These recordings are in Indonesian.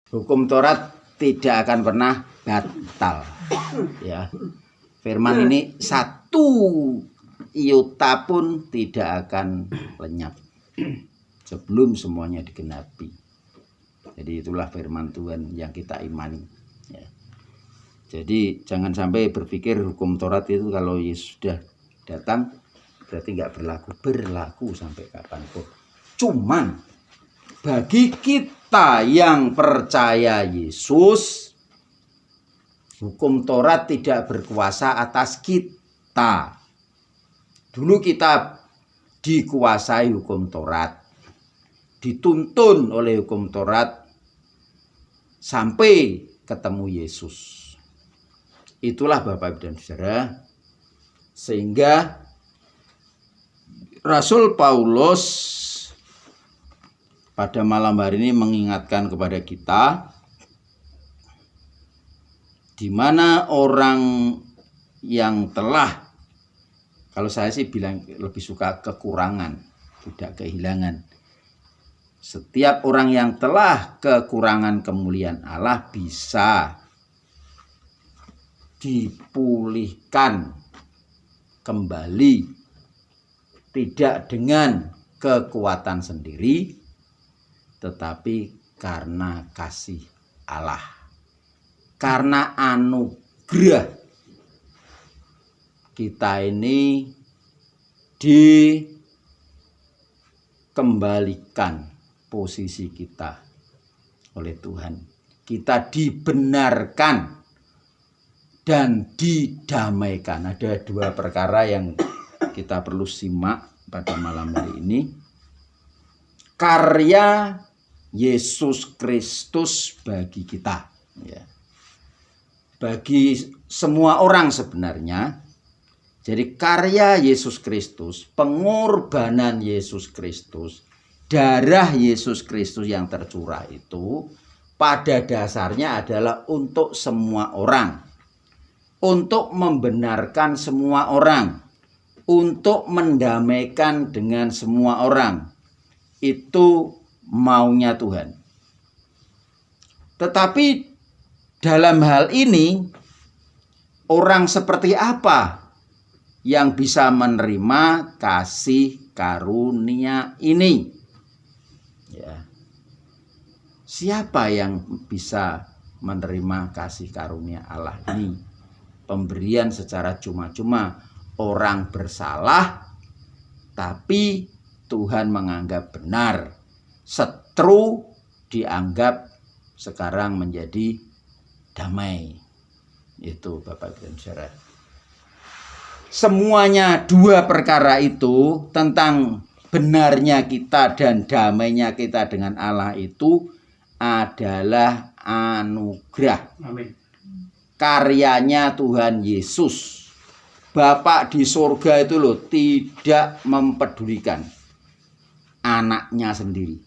Hukum Taurat tidak akan pernah batal. Ya. Firman ini satu iota pun tidak akan lenyap sebelum semuanya digenapi. Jadi itulah firman Tuhan yang kita imani. Ya. Jadi jangan sampai berpikir hukum Taurat itu kalau Yesus sudah datang berarti nggak berlaku sampai kapanpun. Cuman bagi kita yang percaya Yesus, hukum Taurat tidak berkuasa atas kita. Dulu kita dikuasai hukum Taurat, dituntun oleh hukum Taurat sampai ketemu Yesus. Itulah Bapak Ibu dan Saudara, sehingga Rasul Paulus pada malam hari ini mengingatkan kepada kita, di mana orang yang telah, kalau saya sih bilang lebih suka kekurangan, tidak kehilangan. Setiap orang yang telah kekurangan kemuliaan Allah bisa dipulihkan kembali, tidak dengan kekuatan sendiri, tetapi karena kasih Allah, karena anugerah kita ini dikembalikan posisi kita oleh Tuhan. Kita dibenarkan dan didamaikan. Ada dua perkara yang kita perlu simak pada malam hari ini. Karya Yesus Kristus bagi kita, ya. Bagi semua orang sebenarnya. Jadi karya Yesus Kristus, pengorbanan Yesus Kristus, darah Yesus Kristus yang tercurah itu pada dasarnya adalah untuk semua orang, untuk membenarkan semua orang, untuk mendamaikan dengan semua orang. Itu maunya Tuhan. Tetapi dalam hal ini, orang seperti apa yang bisa menerima kasih karunia ini? Ya. Siapa yang bisa menerima kasih karunia Allah ini? Pemberian secara cuma-cuma. Orang bersalah, tapi Tuhan menganggap benar. Setru dianggap sekarang menjadi damai. Itu Bapak Ibu dan Saudara. Semuanya dua perkara itu, tentang benarnya kita dan damainya kita dengan Allah, itu adalah anugerah. Amin. Karyanya Tuhan Yesus. Bapak di surga itu loh tidak mempedulikan anaknya sendiri.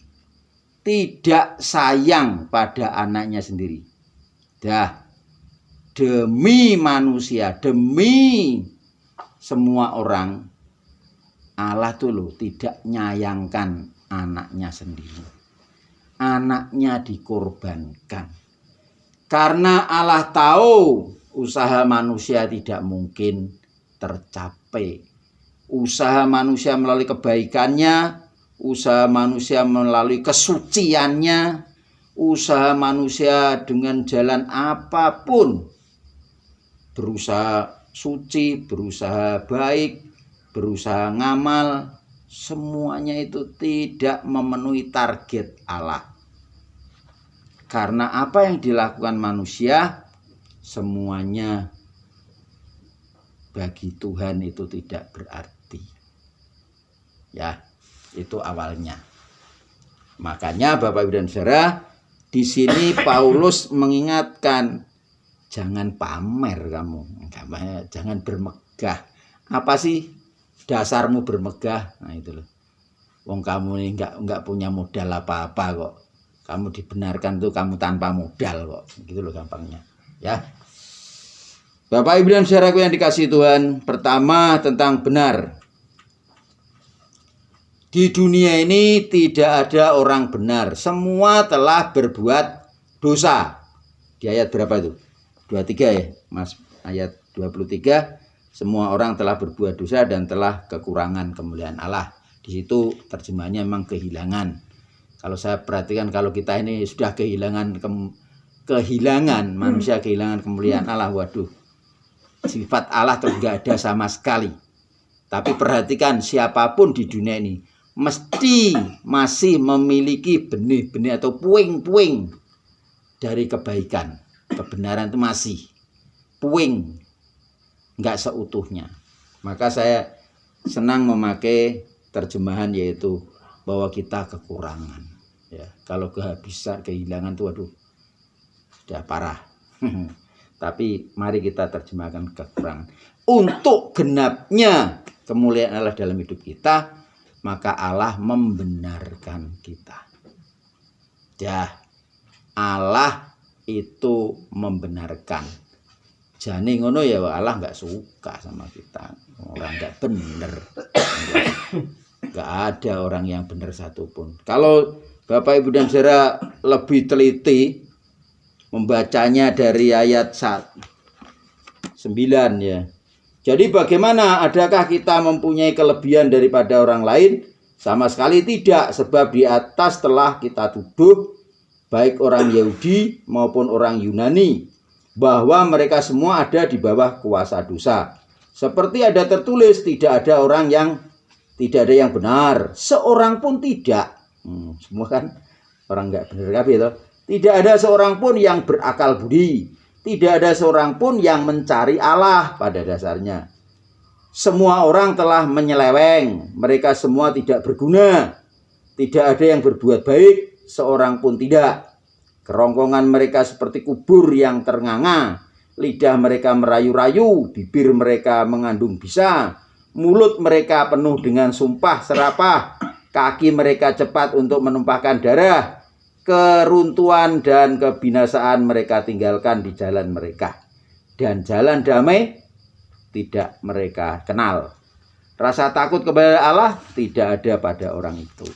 Tidak sayang pada anaknya sendiri. Demi manusia, demi semua orang, Allah tuh loh tidak nyayangkan anaknya sendiri. Anaknya dikorbankan. Karena Allah tahu usaha manusia tidak mungkin tercapai. Usaha manusia melalui kebaikannya, usaha manusia melalui kesuciannya, usaha manusia dengan jalan apapun, berusaha suci, berusaha baik, berusaha ngamal, semuanya itu tidak memenuhi target Allah. Karena apa yang dilakukan manusia, semuanya bagi Tuhan itu tidak berarti. Ya, itu awalnya. Makanya Bapak Ibu dan Saudara, di sini Paulus mengingatkan, jangan pamer kamu, jangan bermegah. Apa sih dasarmu bermegah? Nah itu loh. Wong kamu ini enggak punya modal apa-apa kok. Kamu dibenarkan tuh kamu tanpa modal kok. Gitu loh gampangnya. Ya. Bapak Ibu dan Saudaraku yang dikasihi Tuhan, pertama tentang benar. Di dunia ini tidak ada orang benar. Semua telah berbuat dosa. Di ayat berapa itu? 23 ya, Mas. Ayat 23, semua orang telah berbuat dosa dan telah kekurangan kemuliaan Allah. Di situ terjemahannya memang kehilangan. Kalau saya perhatikan, kalau kita ini sudah kehilangan manusia kehilangan kemuliaan Allah, waduh, sifat Allah terus nggak ada sama sekali. Tapi perhatikan, siapapun di dunia ini mesti masih memiliki benih-benih atau puing-puing dari kebaikan. Kebenaran itu masih puing, nggak seutuhnya. Maka saya senang memakai terjemahan yaitu bahwa kita kekurangan. Ya, kalau kehabisan, kehilangan itu waduh, sudah parah. Tapi mari kita terjemahkan kekurangan. Untuk genapnya kemuliaan Allah dalam hidup kita, maka Allah membenarkan kita. Ya, Allah itu membenarkan. Jane ngono ya, Allah nggak suka sama kita. Orang nggak bener. Nggak ada orang yang benar satupun. Kalau Bapak Ibu dan Saudara lebih teliti membacanya dari ayat 9 ya. Jadi bagaimana, adakah kita mempunyai kelebihan daripada orang lain? Sama sekali tidak, sebab di atas telah kita tuduh baik orang Yahudi maupun orang Yunani, bahwa mereka semua ada di bawah kuasa dosa. Seperti ada tertulis, tidak ada yang benar, seorang pun tidak. Semua kan orang nggak benar kabeh toh. Tidak ada seorang pun yang berakal budi, tidak ada seorang pun yang mencari Allah pada dasarnya. Semua orang telah menyeleweng, mereka semua tidak berguna. Tidak ada yang berbuat baik, seorang pun tidak. Kerongkongan mereka seperti kubur yang ternganga, lidah mereka merayu-rayu, bibir mereka mengandung bisa, mulut mereka penuh dengan sumpah serapah, kaki mereka cepat untuk menumpahkan darah, keruntuhan dan kebinasaan mereka tinggalkan di jalan mereka, dan jalan damai tidak mereka kenal. Rasa takut kepada Allah tidak ada pada orang itu.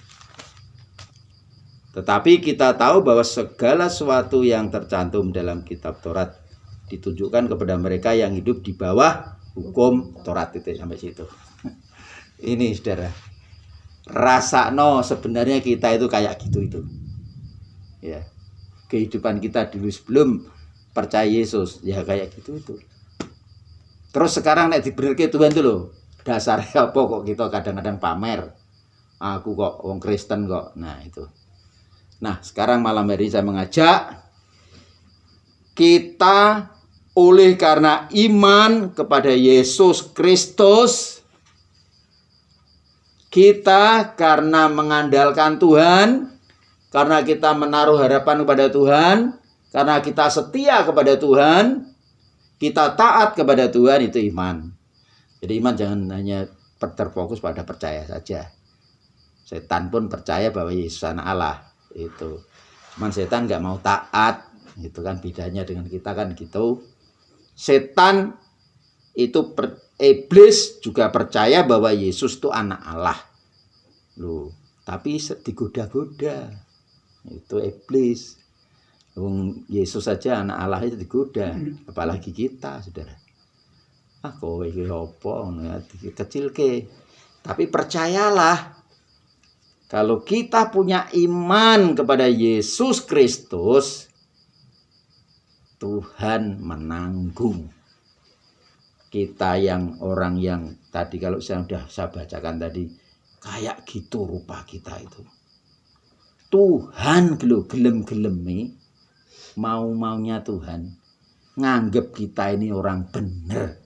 Tetapi kita tahu bahwa segala sesuatu yang tercantum dalam kitab Taurat ditunjukkan kepada mereka yang hidup di bawah hukum Taurat. Itu sampai situ. Ini saudara, rasakno sebenarnya kita itu kayak gitu itu. Ya, kehidupan kita dulu sebelum percaya Yesus ya kayak gitu itu. Terus sekarang nek dibenerke Tuhan itu loh, dasarnya apa kok kita kadang-kadang pamer. Aku kok wong Kristen kok. Nah itu. Nah, sekarang malam hari saya mengajak kita oleh karena iman kepada Yesus Kristus, kita karena mengandalkan Tuhan, karena kita menaruh harapan kepada Tuhan, karena kita setia kepada Tuhan, kita taat kepada Tuhan, itu iman. Jadi iman jangan hanya terfokus pada percaya saja. Setan pun percaya bahwa Yesus anak Allah. Itu cuman setan nggak mau taat, itu kan bedanya dengan kita kan gitu. Setan itu iblis juga percaya bahwa Yesus itu anak Allah loh, tapi digoda-goda, itu iblis. Yesus saja anak Allah itu digoda, apalagi kita saudara. Kowe iki opo kecil ke, tapi percayalah, kalau kita punya iman kepada Yesus Kristus, Tuhan menanggung. Kita yang orang yang tadi kalau saya bacakan tadi, kayak gitu rupa kita itu. Tuhan gelem-gelemi, mau-maunya Tuhan, nganggep kita ini orang bener.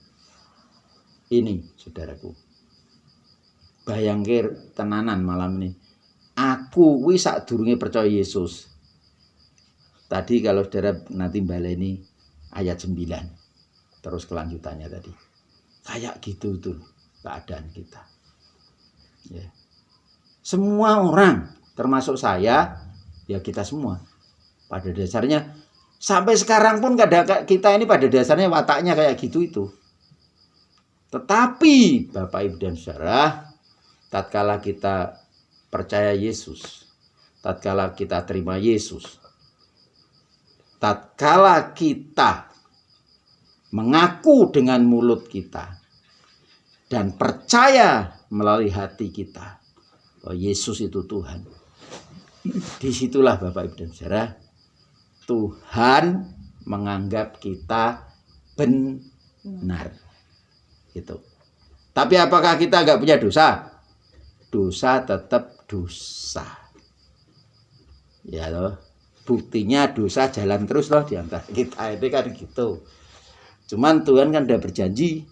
Ini saudaraku, bayangkir tenanan malam ini. Aku wis sadurunge percaya Yesus. Tadi kalau saudara nanti baleni ayat 9. Terus kelanjutannya tadi. Kayak gitu tuh keadaan kita. Ya. Semua orang, termasuk saya, ya kita semua. Pada dasarnya sampai sekarang pun kadang kita ini pada dasarnya wataknya kayak gitu itu. Tetapi Bapak Ibu dan Saudara, tatkala kita percaya Yesus, tatkala kita terima Yesus, tatkala kita mengaku dengan mulut kita dan percaya melalui hati kita bahwa Yesus itu Tuhan, disitulah Bapak Ibu dan Saudara, Tuhan menganggap kita benar. Gitu. Tapi apakah kita nggak punya dosa? Dosa tetap dosa. Ya loh. Buktinya dosa jalan terus loh di antara kita, itu kan gitu. Cuman Tuhan kan udah berjanji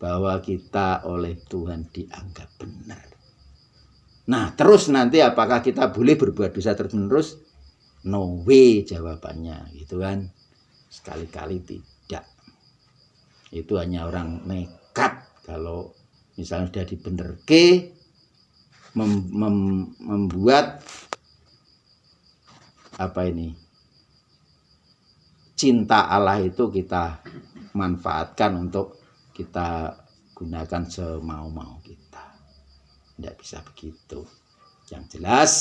bahwa kita oleh Tuhan dianggap benar. Nah, terus nanti apakah kita boleh berbuat dosa terus-menerus? No way jawabannya, gitu kan. Sekali-kali tidak. Itu hanya orang nekat kalau misalnya sudah dibenerke, membuat cinta Allah itu kita manfaatkan untuk kita gunakan semau-mau kita. Tidak bisa begitu. Yang jelas,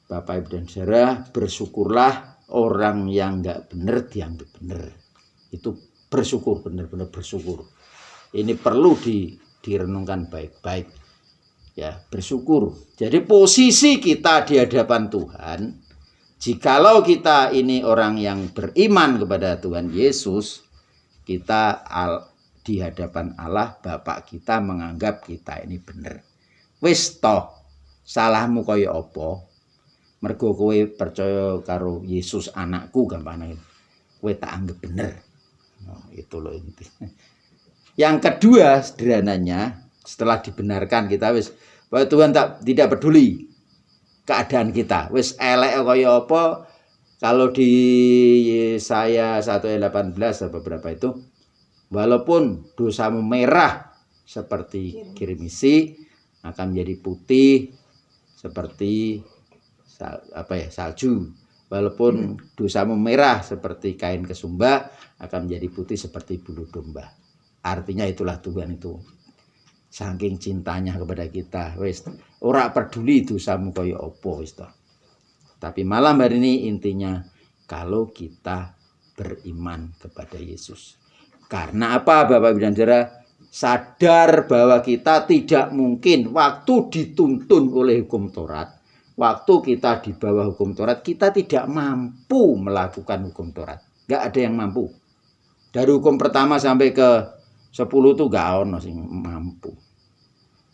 Bapak Ibu dan Saudara, bersyukurlah orang yang nggak benar dianggap benar. Itu bersyukur, benar-benar bersyukur. Ini perlu direnungkan baik-baik. Ya, bersyukur. Jadi posisi kita di hadapan Tuhan, jikalau kita ini orang yang beriman kepada Tuhan Yesus, kita di hadapan Allah, Bapak kita menganggap kita ini benar. Wis toh, salahmu kaya apa? Mergo kowe percaya karo Yesus anakku, gampangnya kowe tak anggap benar. Nah, itu loh inti. Yang kedua, sederhananya, setelah dibenarkan kita wis bahwa Tuhan tidak peduli keadaan kita. Wis elek kaya apa, kalau di Yesaya 1 ayat 18 beberapa itu, walaupun dosamu merah seperti kirmisi, akan menjadi putih seperti salju. Walaupun dosamu merah seperti kain kesumba, akan menjadi putih seperti bulu domba. Artinya itulah Tuhan itu. Saking cintanya kepada kita, wis ora peduli dosamu kaya apa wis toh. Tapi malam hari ini intinya kalau kita beriman kepada Yesus. Karena apa Bapak Ibu dan Saudara? Sadar bahwa kita tidak mungkin waktu dituntun oleh hukum Taurat, waktu kita di bawah hukum Taurat, kita tidak mampu melakukan hukum Taurat. Gak ada yang mampu. Dari hukum pertama sampai ke 10 tuh gak ono sing mampu.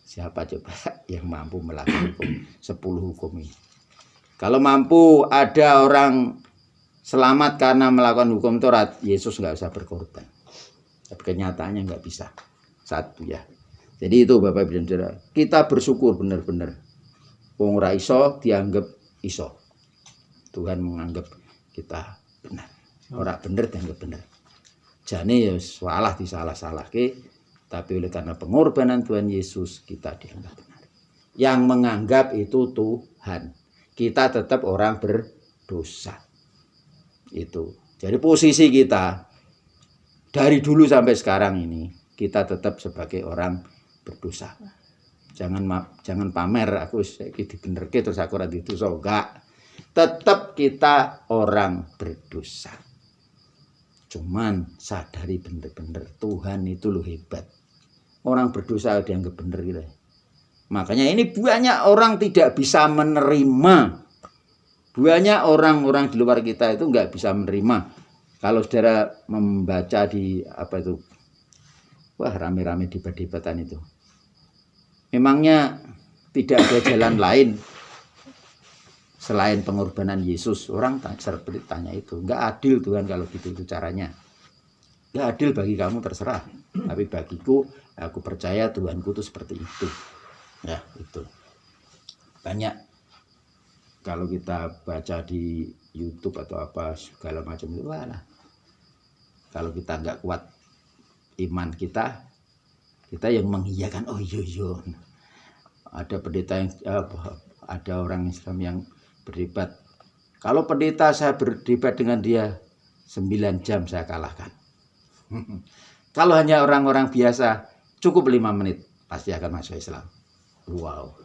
Siapa coba yang mampu melakukan hukum 10 hukum ini? Kalau mampu ada orang selamat karena melakukan hukum Taurat, Yesus nggak usah berkorban. Tapi kenyataannya nggak bisa. Satu ya. Jadi itu Bapak Ibu dan Saudara, kita bersyukur benar-benar. Wong ra iso dianggap iso. Tuhan menganggap kita benar. Ora bener dianggap benar. Jane ya salah disalah-salahke, tapi oleh karena pengorbanan Tuhan Yesus kita dianggap benar. Yang menganggap itu Tuhan. Kita tetap orang berdosa. Itu. Jadi posisi kita dari dulu sampai sekarang ini kita tetap sebagai orang berdosa. Jangan pamer aku iki dibenerke terus aku ora dosa, enggak. Tetap kita orang berdosa. Cuman sadari bener-bener Tuhan itu loh hebat. Orang berdosa dianggap bener gitu. Makanya ini banyak orang tidak bisa menerima. Banyak orang-orang di luar kita itu nggak bisa menerima. Kalau saudara membaca di apa itu, wah rame-rame debat-debatan itu. Memangnya tidak ada jalan lain selain pengorbanan Yesus. Orang seperti tanya itu, nggak adil Tuhan kalau gitu itu caranya. Nggak adil bagi kamu terserah, tapi bagiku aku percaya Tuhanku itu seperti itu. Ya itu banyak kalau kita baca di YouTube atau apa segala macam itu lah. Kalau kita nggak kuat iman kita yang mengiyakan, oh iya ada pendeta yang ada orang Islam yang berdebat, kalau pendeta saya berdebat dengan dia 9 jam saya kalahkan. Kalau hanya orang-orang biasa cukup 5 menit pasti akan masuk Islam. Wow.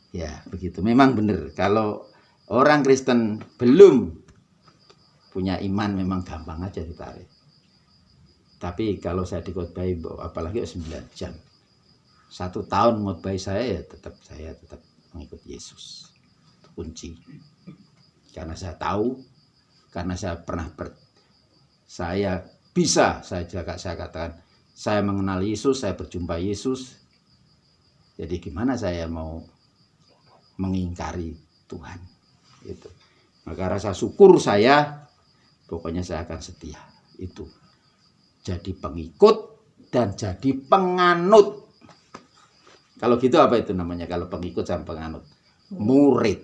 Ya begitu, memang benar. Kalau orang Kristen belum punya iman memang gampang aja ditarik. Tapi kalau saya dikhotbahi apalagi 9 jam. 1 tahun khotbahi saya tetap mengikut Yesus. Itu kunci. Karena saya tahu, karena saya pernah saya katakan, saya mengenal Yesus, saya berjumpa Yesus. Jadi gimana saya mau mengingkari Tuhan? Itu. Maka rasa syukur saya, pokoknya saya akan setia. Itu. Jadi pengikut dan jadi penganut. Kalau gitu apa itu namanya? Kalau pengikut sama penganut? Murid.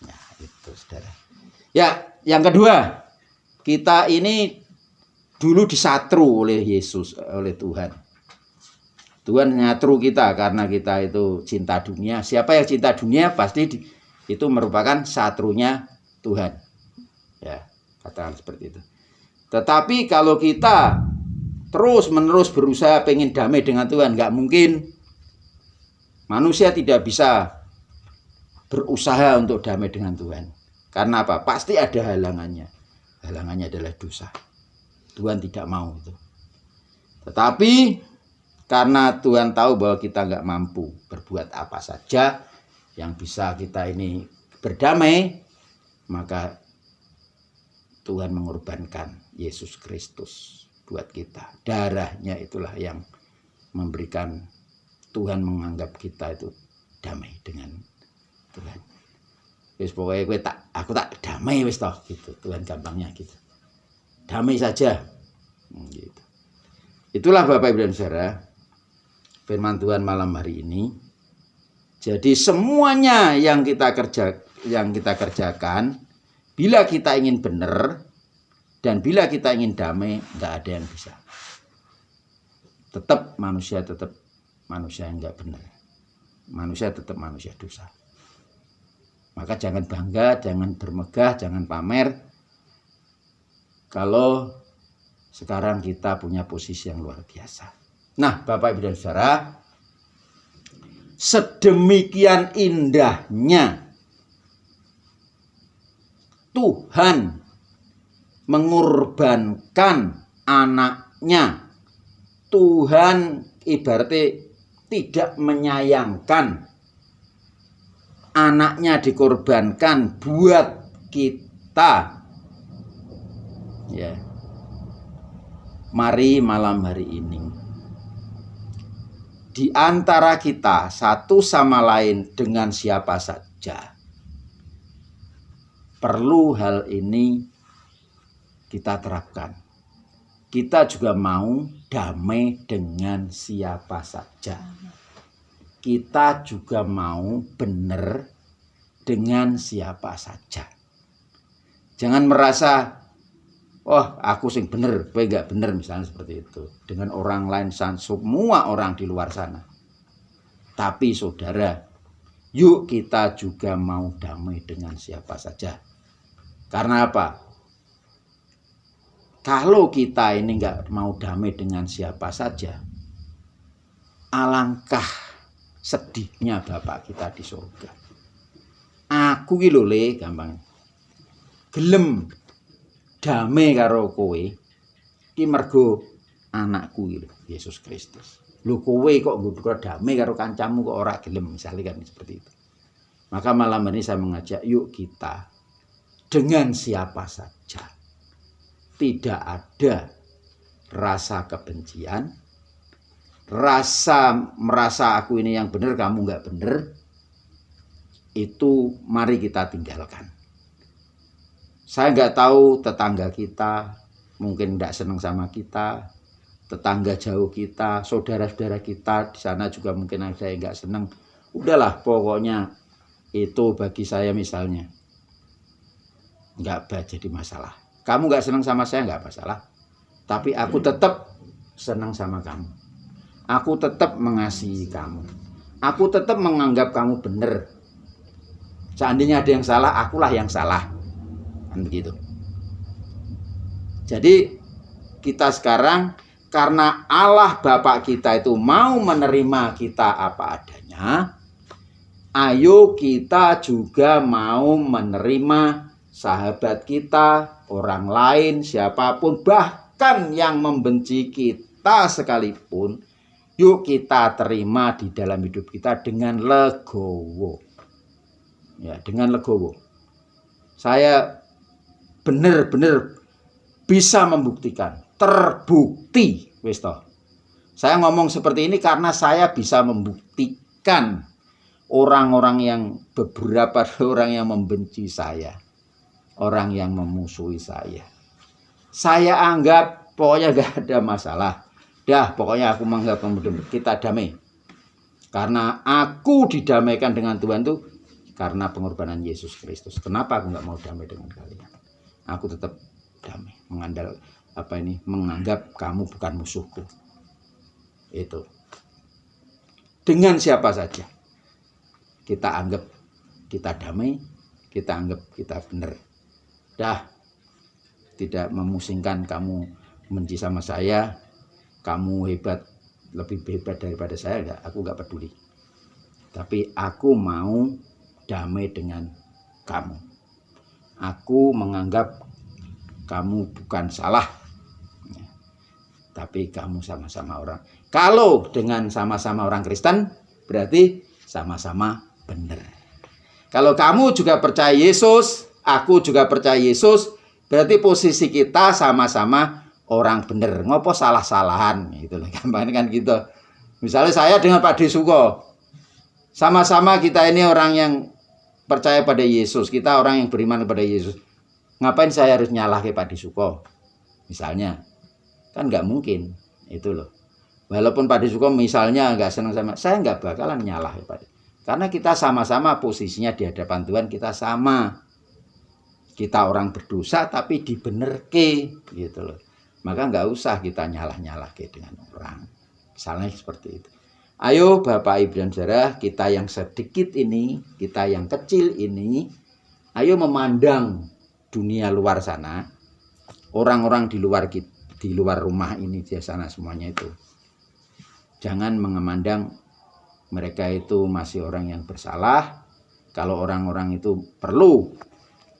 Ya, itu saudara. Ya, yang kedua, kita ini dulu disatru oleh Yesus, oleh Tuhan. Tuhan nyatru kita karena kita itu cinta dunia. Siapa yang cinta dunia pasti itu merupakan satrunya Tuhan. Ya, katakan seperti itu. Tetapi kalau kita terus-menerus berusaha pengen damai dengan Tuhan, nggak mungkin. Manusia tidak bisa berusaha untuk damai dengan Tuhan. Karena apa? Pasti ada halangannya. Halangannya adalah dosa. Tuhan tidak mau itu. Tetapi karena Tuhan tahu bahwa kita nggak mampu berbuat apa saja yang bisa kita ini berdamai, maka Tuhan mengorbankan Yesus Kristus buat kita. Darahnya itulah yang memberikan Tuhan menganggap kita itu damai dengan Tuhan. Wis pokoknya aku tak damai wis toh gitu. Tuhan gampangnya gitu. Damai saja. Gitu. Itulah Bapak Ibu dan Saudara firman Tuhan malam hari ini. Jadi semuanya yang kita kerjakan, bila kita ingin benar dan bila kita ingin damai, enggak ada yang bisa. Tetap manusia yang enggak benar. Manusia tetap manusia dosa. Maka jangan bangga, jangan bermegah, jangan pamer. Kalau sekarang kita punya posisi yang luar biasa. Nah, Bapak Ibu dan Saudara, sedemikian indahnya Tuhan mengorbankan anaknya. Tuhan ibaratnya tidak menyayangkan anaknya dikorbankan buat kita. Ya. Mari malam hari ini di antara kita satu sama lain dengan siapa saja perlu hal ini kita terapkan. Kita juga mau damai dengan siapa saja. Kita juga mau benar dengan siapa saja. Jangan merasa, oh aku sing bener, gue gak bener misalnya seperti itu. Dengan orang lain, semua orang di luar sana. Tapi saudara, yuk kita juga mau damai dengan siapa saja. Karena apa? Kalau kita ini gak mau damai dengan siapa saja, alangkah sedihnya Bapak kita di surga. Aku ki lho le gampang. Gelem damai karo kowe ki mergo anakku iki lho, Yesus Kristus. Lho kowe kok nggo damai karo kancamu kok ora gelem, misalnya kan seperti itu. Maka malam ini saya mengajak yuk kita dengan siapa saja. Tidak ada rasa kebencian, merasa aku ini yang benar, kamu nggak benar. Itu mari kita tinggalkan. Saya nggak tahu tetangga kita mungkin nggak senang sama kita, tetangga jauh kita, saudara-saudara kita di sana juga mungkin ada yang nggak senang. Udahlah, pokoknya itu bagi saya misalnya nggak jadi masalah. Kamu nggak senang sama saya nggak masalah, tapi aku tetap senang sama kamu. Aku tetap mengasihi kamu. Aku tetap menganggap kamu benar. Seandainya ada yang salah, akulah yang salah. Kan begitu. Jadi kita sekarang karena Allah Bapa kita itu mau menerima kita apa adanya, ayo kita juga mau menerima sahabat kita, orang lain, siapapun, bahkan yang membenci kita sekalipun, yuk kita terima di dalam hidup kita dengan legowo. Ya, dengan legowo. Saya benar-benar bisa membuktikan, terbukti, wis toh. Saya ngomong seperti ini karena saya bisa membuktikan orang-orang yang beberapa orang yang membenci saya, orang yang memusuhi saya. Saya anggap pokoknya gak ada masalah. Dah, pokoknya aku menganggap kita damai. Karena aku didamaikan dengan Tuhan tuh karena pengorbanan Yesus Kristus. Kenapa aku nggak mau damai dengan kalian? Aku tetap damai, menganggap kamu bukan musuhku. Itu. Dengan siapa saja. Kita anggap kita damai, kita anggap kita benar. Dah, tidak memusingkan kamu benci sama saya, kamu hebat, lebih hebat daripada saya, enggak, aku enggak peduli. Tapi aku mau damai dengan kamu. Aku menganggap kamu bukan salah, tapi kamu sama-sama orang. Kalau dengan sama-sama orang Kristen, berarti sama-sama benar. Kalau kamu juga percaya Yesus, aku juga percaya Yesus, berarti posisi kita sama-sama orang benar. Ngopo salah-salahan gitu loh. Gampang kan gitu. Misalnya saya dengan Pak Desuko, sama-sama kita ini orang yang percaya pada Yesus, kita orang yang beriman kepada Yesus. Ngapain saya harus nyalah ke Pak Desuko? Misalnya, kan nggak mungkin itu loh. Walaupun Pak Desuko misalnya nggak senang sama saya, nggak bakalan nyalah ya Pak. Karena kita sama-sama posisinya di hadapan Tuhan, kita sama. Kita orang berdosa tapi dibenerke gitu loh. Maka nggak usah kita nyalah-nyalah dengan orang. Misalnya seperti itu. Ayo Bapak Ibu dan Saudara, kita yang sedikit ini, kita yang kecil ini, ayo memandang dunia luar sana. Orang-orang di luar rumah ini di sana semuanya itu. Jangan memandang mereka itu masih orang yang bersalah. Kalau orang-orang itu perlu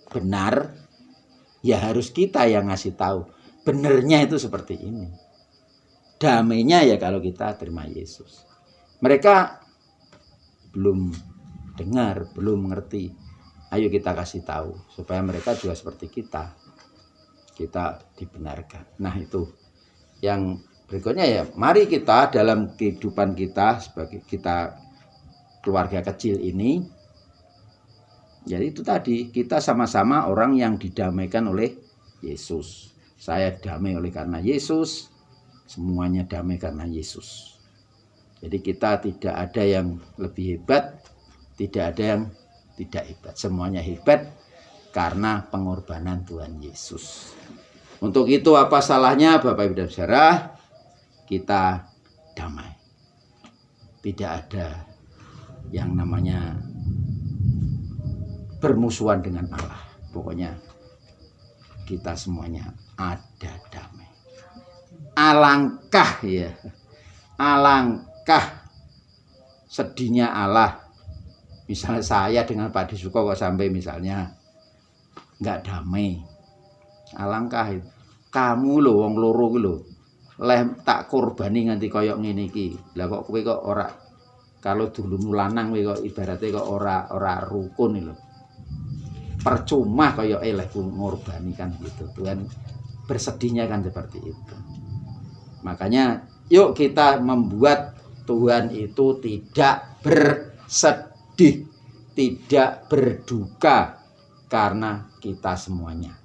benar, ya harus kita yang ngasih tahu. Benernya itu seperti ini. Damainya ya kalau kita terima Yesus. Mereka belum dengar, belum mengerti. Ayo kita kasih tahu supaya mereka juga seperti kita. Kita dibenarkan. Nah itu yang berikutnya ya. Mari kita dalam kehidupan kita sebagai kita keluarga kecil ini. Jadi itu tadi kita sama-sama orang yang didamaikan oleh Yesus. Saya damai oleh karena Yesus. Semuanya damai karena Yesus. Jadi kita tidak ada yang lebih hebat, tidak ada yang tidak hebat. Semuanya hebat karena pengorbanan Tuhan Yesus. Untuk itu apa salahnya Bapak Ibu dan Saudara? Kita damai. Tidak ada yang namanya bermusuhan dengan Allah. Pokoknya kita semuanya ada damai. Alangkah ya. Alangkah sedihnya Allah. Misalnya saya dengan Pak Desuko kok sampai misalnya nggak damai. Alangkah itu. Kamu lho wong loro ki lho. Leh tak korbani nganti koyok ngene iki. Lah kok kowe kok ora, kalau dulurmu lanang kowe kok ibaratnya kok ora rukun lho. Percuma koyok leh ngorbani kan gitu. Tuhan bersedihnya kan seperti itu. Makanya yuk kita membuat Tuhan itu tidak bersedih, tidak berduka karena kita semuanya.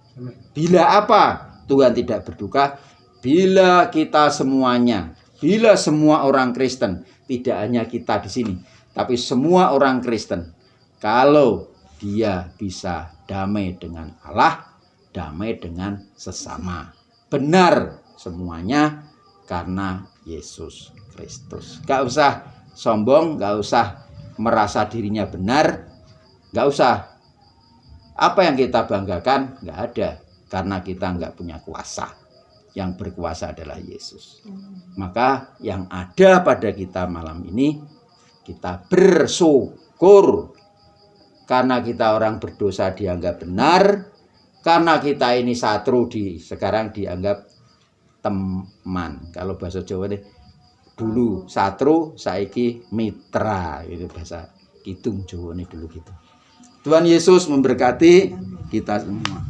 Bila apa Tuhan tidak berduka? Bila kita semuanya, bila semua orang Kristen, tidak hanya kita di sini, tapi semua orang Kristen, kalau dia bisa damai dengan Allah, damai dengan sesama. Benar semuanya karena Yesus Kristus. Gak usah sombong, gak usah merasa dirinya benar, gak usah. Apa yang kita banggakan? Gak ada. Karena kita nggak punya kuasa. Yang berkuasa adalah Yesus. Maka yang ada pada kita malam ini, kita bersyukur. Karena kita orang berdosa dianggap benar, karena kita ini satru sekarang dianggap teman. Kalau bahasa Jawa nih, dulu satru, saiki mitra, itu bahasa Kidung Jawa nih dulu gitu. Tuhan Yesus memberkati kita semua.